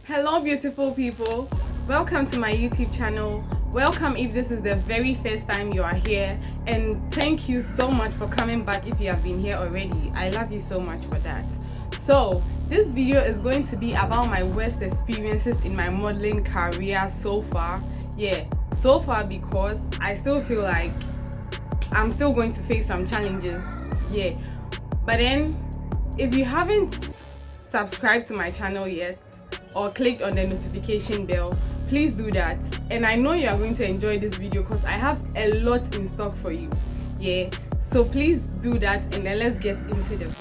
Hello beautiful people, welcome to my YouTube channel. Welcome if this is the very first time you are here, and thank you so much for coming back if you have been here already. I love you so much for that. So this video is going to be about my worst experiences in my modeling career so far. So far, because I still feel like I'm still going to face some challenges. But then if you haven't subscribed to my channel yet or clicked on the notification bell, please do that. And I know you are going to enjoy this video because I have a lot in stock for you. So please do that, and then let's get into the video.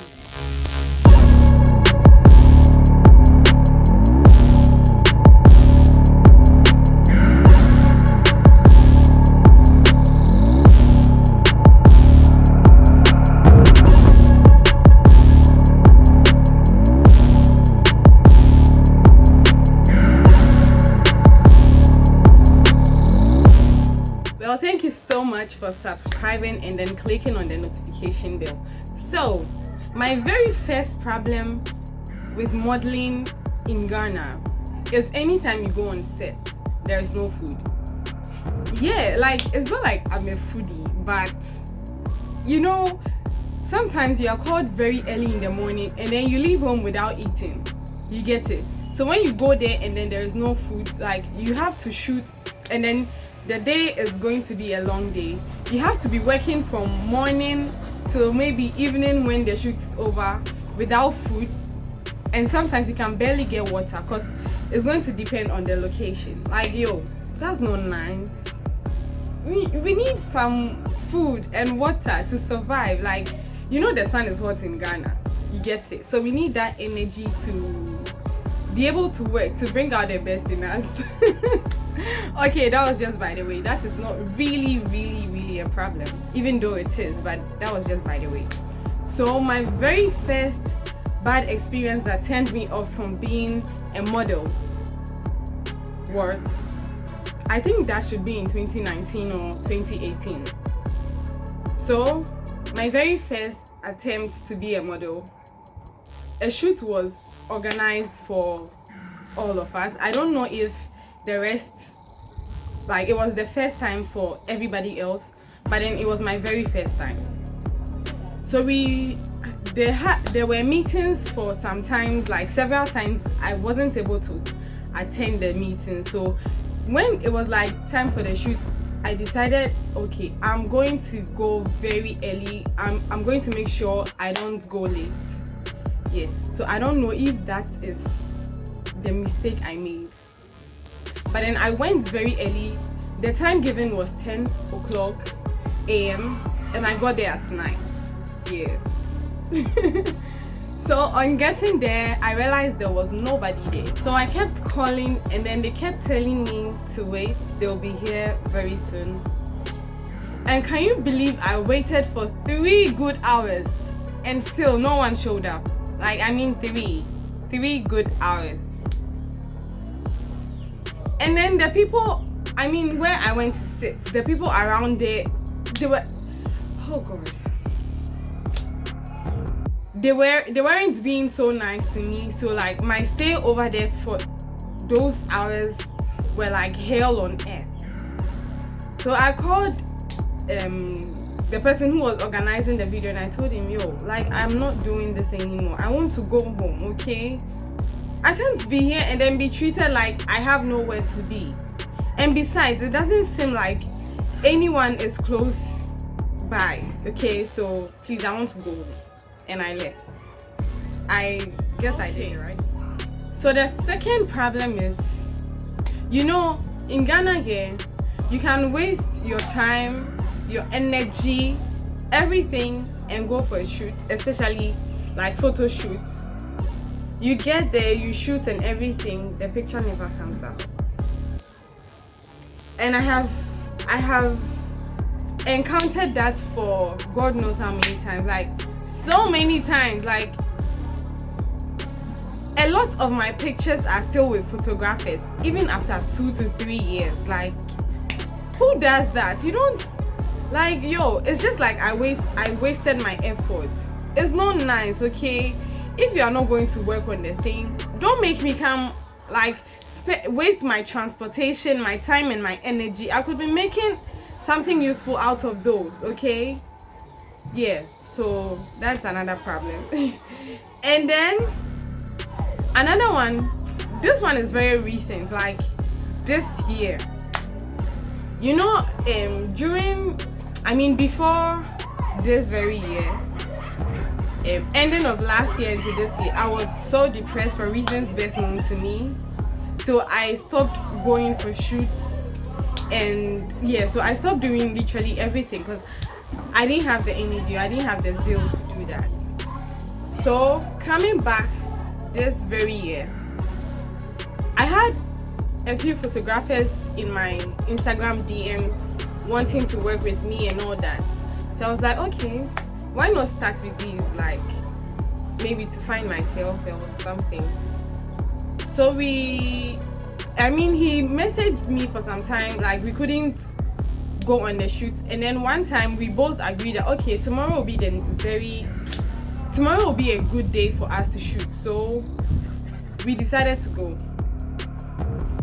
Well, thank you so much for subscribing and then clicking on the notification bell. So my very first problem with modeling in Ghana is anytime you go on set, there is no food. Like, it's not like I'm a foodie, but you know, sometimes you are called very early in the morning and then you leave home without eating. You get it? So when you go there and then there is no food, like, you have to shoot, and then the day is going to be a long day. You have to be working from morning till maybe evening when the shoot is over without food, and sometimes you can barely get water because it's going to depend on the location. Like, that's not nice. We need some food and water to survive. Like, you know, the sun is hot in Ghana, you get it? So we need that energy to be able to work, to bring out the best in us. Okay, that was just by the way. That is not really a problem, even though it is, but that was just by the way. So my very first bad experience that turned me off from being a model was, I think that should be in 2019 or 2018. So my very first attempt to be a model, a shoot was organized for all of us. I don't know if the rest, like, it was the first time for everybody else, but then it was my very first time. So there were meetings for some time, like several times I wasn't able to attend the meeting. So when it was like time for the shoot, I decided, okay, I'm going to go very early. I'm going to make sure I don't go late. So I don't know if that is the mistake I made, but then I went very early. The time given was 10 o'clock a.m. and I got there at 9. So on getting there, I realized there was nobody there. So I kept calling, and then they kept telling me to wait, they'll be here very soon. And can you believe I waited for 3 good hours and still no one showed up? Like, I mean, 3 good hours. And then the people, I mean, where I went to sit, the people around there, they were, oh god, they weren't being so nice to me. So like, my stay over there for those hours were like hell on earth. So I called the person who was organizing the video, and I told him, like, I'm not doing this anymore. I want to go home, okay? I can't be here and then be treated like I have nowhere to be. And besides, it doesn't seem like anyone is close by, okay? So please, I want to go home. And I left. I guess I did, right? So the second problem is, in Ghana here, you can waste your time, your energy, everything, and go for a shoot, especially like photo shoots. You get there, you shoot and everything, the picture never comes out. And I have encountered that for God knows how many times, like so many times. Like, a lot of my pictures are still with photographers even after 2 to 3 years. Like, who does that? You don't, like, it's just like I wasted my effort. It's not nice, okay? If you are not going to work on the thing, don't make me come like waste my transportation, my time, and my energy. I could be making something useful out of those. Okay, yeah. So that's another problem. And then another one, this one is very recent, like this year. You know, before this very year, ending of last year into this year, I was so depressed for reasons best known to me. So I stopped going for shoots, and yeah, so I stopped doing literally everything because I didn't have the energy, I didn't have the zeal to do that. So coming back this very year, I had a few photographers in my Instagram DMs wanting to work with me and all that. So I was like, okay, why not start with these, like maybe to find myself or something. So he messaged me for some time, like we couldn't go on the shoot, and then one time we both agreed that okay, tomorrow will be a good day for us to shoot. So we decided to go.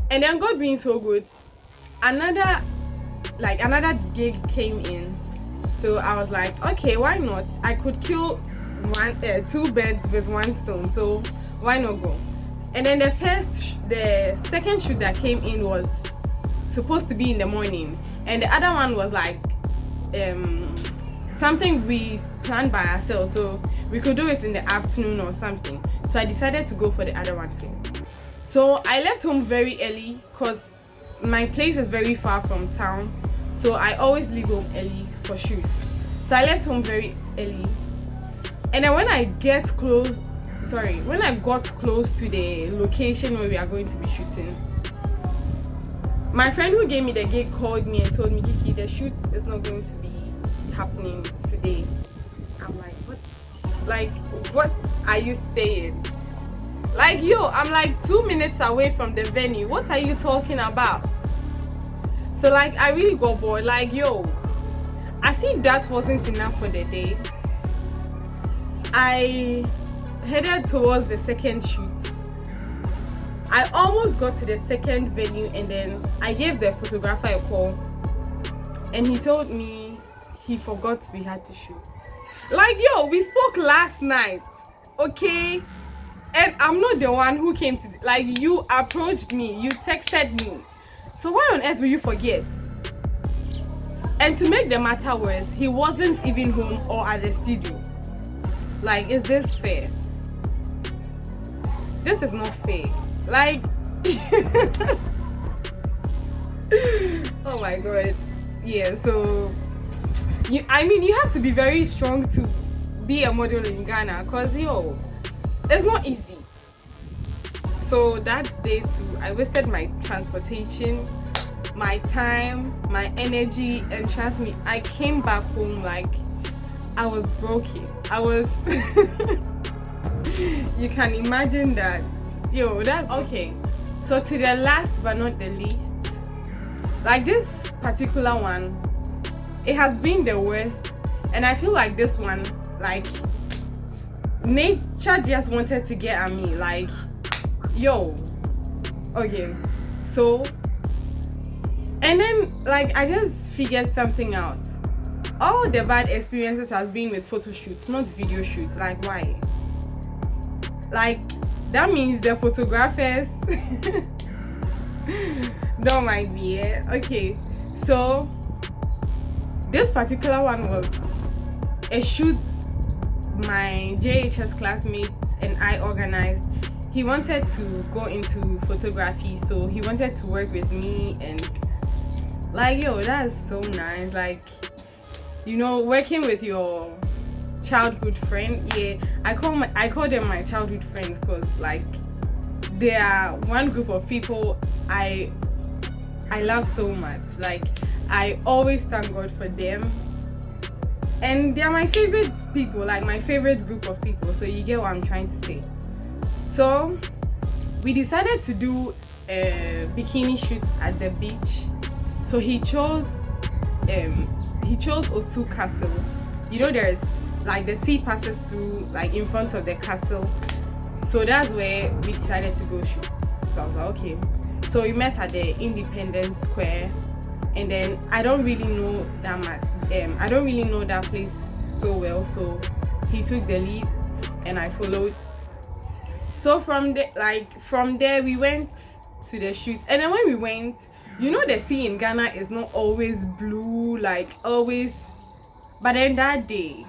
And then God being so good, another gig came in. So I was like, okay, why not? I could kill two birds with one stone. So why not go? And then the second shoot that came in was supposed to be in the morning, and the other one was like something we planned by ourselves, so we could do it in the afternoon or something. So I decided to go for the other one first. So I left home very early because my place is very far from town, so I always leave home early for shoots. So I left home very early, and then when I got close to the location where we are going to be shooting, my friend who gave me the gig called me and told me, Kiki, the shoot is not going to be happening today. I'm like, what? Like, what are you saying? Like, yo, I'm like 2 minutes away from the venue. What are you talking about? So like, I really got bored. Like, yo, as if that wasn't enough for the day, I headed towards the second shoot. I almost got to the second venue, and then I gave the photographer a call, and he told me he forgot we had to shoot. Like, yo, we spoke last night, okay? And I'm not the one who came to, like, you approached me, you texted me. So why on earth will you forget? And to make the matter worse, he wasn't even home or at the studio. Like, is this fair? This is not fair. Like, oh my god. Yeah, so you have to be very strong to be a model in Ghana, because yo, it's not easy. So that day too, I wasted my transportation, my time, my energy, and trust me, I came back home like I was broken. I was you can imagine that. Yo, that's okay. So to the last but not the least, like this particular one, it has been the worst, and I feel like this one, like, nature just wanted to get at me. Like, yo, okay, so, and then like I just figured something out. All the bad experiences has been with photo shoots, not video shoots. Like, why? Like, that means the photographers don't mind me. Yeah? Okay, so this particular one was a shoot my JHS classmates and I organized. He wanted to go into photography, so he wanted to work with me, and like, yo, that's so nice. Like, you know, working with your childhood friend. Yeah, I call them my childhood friends, because like they are one group of people I love so much. Like, I always thank God for them, and they are my favorite people, like my favorite group of people. So you get what I'm trying to say. So we decided to do a bikini shoot at the beach. So he chose Osu Castle. You know, there's like the sea passes through like in front of the castle. So that's where we decided to go shoot. So I was like, okay. So we met at the Independence Square, and then I don't really know that much. I don't really know that place so well. So he took the lead, and I followed. So from there we went to the shoot, and then when we went, you know, the sea in Ghana is not always blue, like always. But then that day,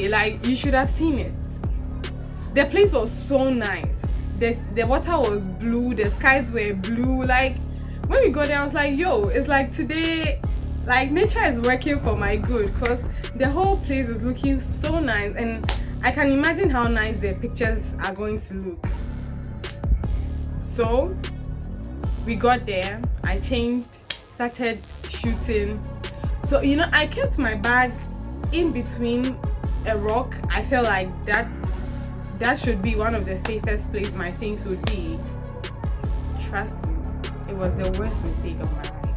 like, you should have seen it. The place was so nice. The water was blue, the skies were blue. Like, when we got there, I was like, yo, it's like today, like, nature is working for my good, because the whole place is looking so nice, and I can imagine how nice the pictures are going to look. So we got there, I changed, started shooting. So, you know, I kept my bag in between a rock. I felt like that should be one of the safest places my things would be. Trust me, it was the worst mistake of my life.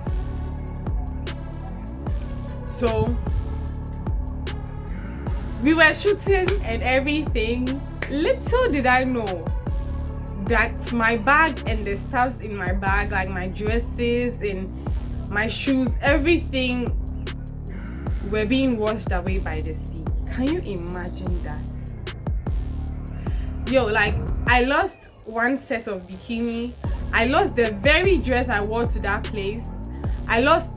So we were shooting and everything. Little did I know that my bag and the stuffs in my bag, like my dresses and my shoes, everything were being washed away by the sea. Can you imagine that? Yo, like, I lost one set of bikini. I lost the very dress I wore to that place. I lost,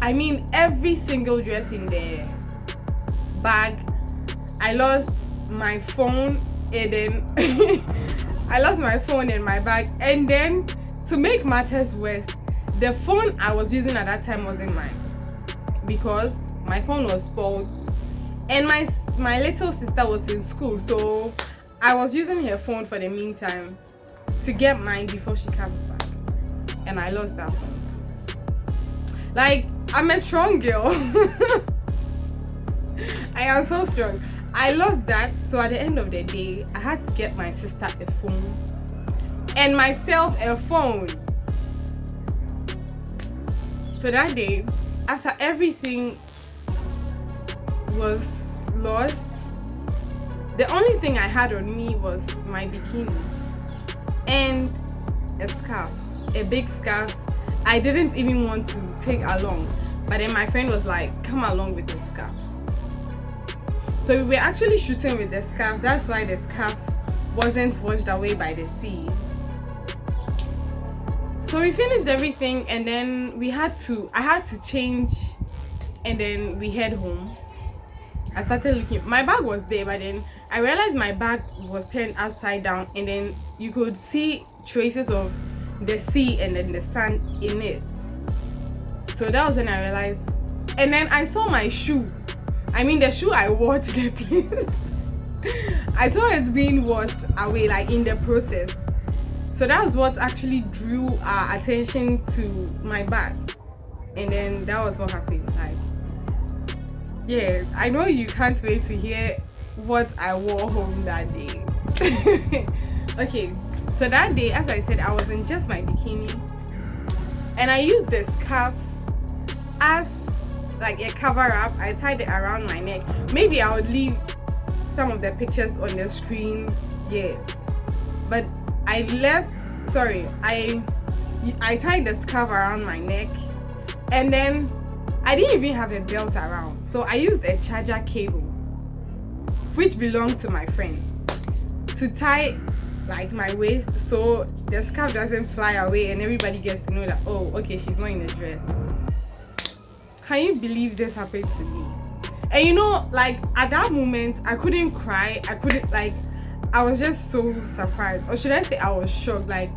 every single dress in the bag. I lost my phone, and then I lost my phone in my bag. And then, to make matters worse, the phone I was using at that time wasn't mine, because my phone was spoiled, and my little sister was in school, so I was using her phone for the meantime to get mine before she comes back, and I lost that phone. Like, I'm a strong girl. I am so strong. I lost that, so at the end of the day, I had to get my sister a phone and myself a phone. So that day, after everything was lost, the only thing I had on me was my bikini and a scarf, a big scarf. I didn't even want to take along, but then my friend was like, come along with the scarf. So we were actually shooting with the scarf. That's why the scarf wasn't washed away by the sea. So we finished everything, and then I had to change, and then we head home. I started looking, my bag was there, but then I realized my bag was turned upside down, and then you could see traces of the sea and then the sand in it. So that was when I realized, and then I saw my shoe. The shoe I wore to the place. I saw it being washed away, like, in the process. So that was what actually drew our attention to my bag, and then that was what happened. Like, yeah, I know you can't wait to hear what I wore home that day. Okay, so that day, as I said, I was in just my bikini, and I used the scarf as like a cover up. I tied it around my neck. Maybe I would leave some of the pictures on the screen, yeah, but I tied the scarf around my neck, and then I didn't even have a belt around, so I used a charger cable which belonged to my friend to tie, like, my waist, so the scarf doesn't fly away and everybody gets to know that, oh, okay, she's not in a dress. Can you believe this happened to me? And you know, like, at that moment, I couldn't cry. I was just so surprised, or should I say I was shocked. Like,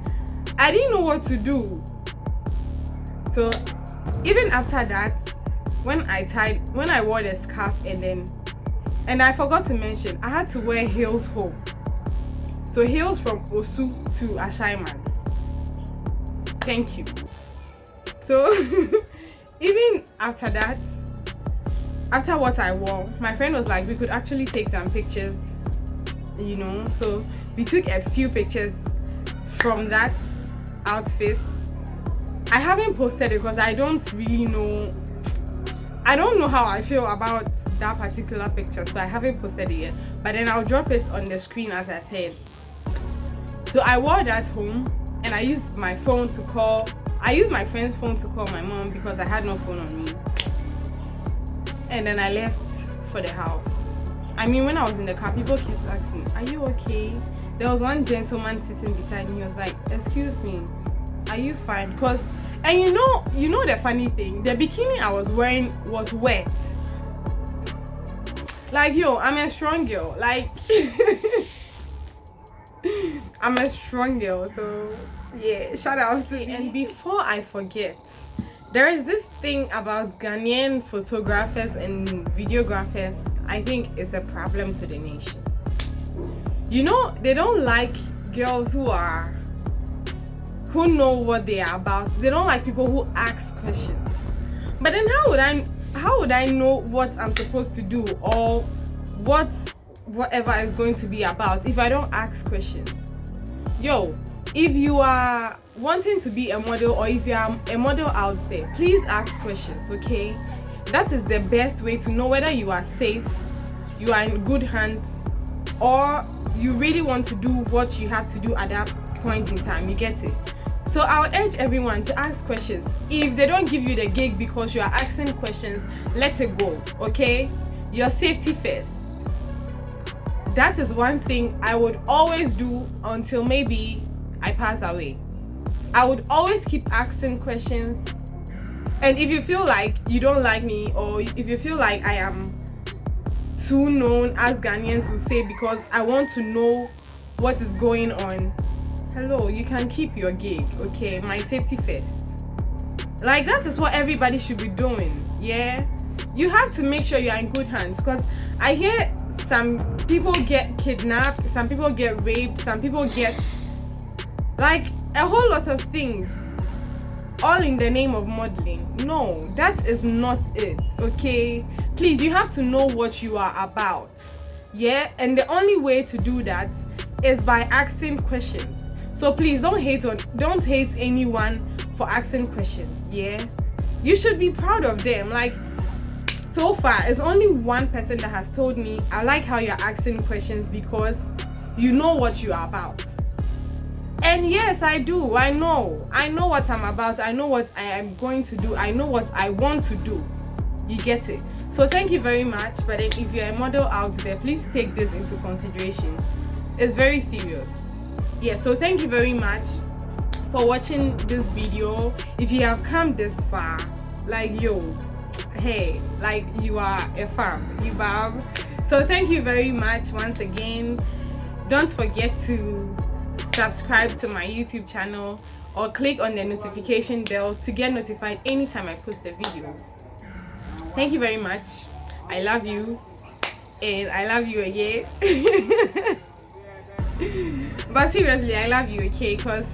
I didn't know what to do. So even after that, when I wore the scarf, and I forgot to mention, I had to wear heels home. So heels from Osu to Ashaiman. Thank you. So even after that, after what I wore, my friend was like, we could actually take some pictures, you know. So we took a few pictures from that outfit. I haven't posted it because I don't know how I feel about that particular picture, so I haven't posted it yet, but then I'll drop it on the screen as I said. So I wore that home, and I used my phone to call. I used my friend's phone to call my mom because I had no phone on me. And then I left for the house. I mean, when I was in the car, people kept asking, "Are you okay?" There was one gentleman sitting beside me. He was like, "Excuse me, are you fine?" And you know the funny thing, the bikini I was wearing was wet. Like, yo, I'm a strong girl. Like, I'm a strong girl. So yeah, shout out to me. And before I forget, there is this thing about Ghanaian photographers and videographers. I think it's a problem to the nation. You know, they don't like girls who know what they are about. They don't like people who ask questions. But then how would I know what I'm supposed to do or whatever is going to be about if I don't ask questions? Yo, if you are wanting to be a model, or if you are a model out there, please ask questions, okay? That is the best way to know whether you are safe, you are in good hands, or you really want to do what you have to do at that point in time. You get it? So I would urge everyone to ask questions. If they don't give you the gig because you are asking questions, let it go, okay? Your safety first. That is one thing I would always do until maybe I pass away. I would always keep asking questions. And if you feel like you don't like me, or if you feel like I am too known, as Ghanaians will say, because I want to know what is going on, hello, you can keep your gig, okay? My safety first. Like, that is what everybody should be doing, yeah? You have to make sure you are in good hands, because I hear some people get kidnapped, some people get raped, some people get, like, a whole lot of things, all in the name of modeling. No, that is not it, okay? Please, you have to know what you are about, yeah? And the only way to do that is by asking questions. So please don't hate anyone for asking questions, yeah? You should be proud of them. Like, so far, it's only one person that has told me, "I like how you're asking questions because you know what you are about." And yes, I do. I know what I'm about. I know what I am going to do. I know what I want to do. You get it? So thank you very much. But then if you're a model out there, please take this into consideration. It's very serious. Yeah, so thank you very much for watching this video. If you have come this far, like, yo, hey, like, you are a fan, you bab. So thank you very much once again. Don't forget to subscribe to my YouTube channel or click on the notification bell to get notified anytime I post a video. Thank you very much. I love you, and I love you again. But seriously, I love you, okay? Because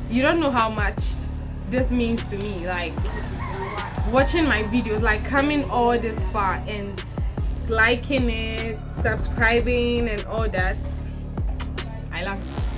you don't know how much this means to me. Like, watching my videos, like coming all this far and liking it, subscribing and all that. I love you.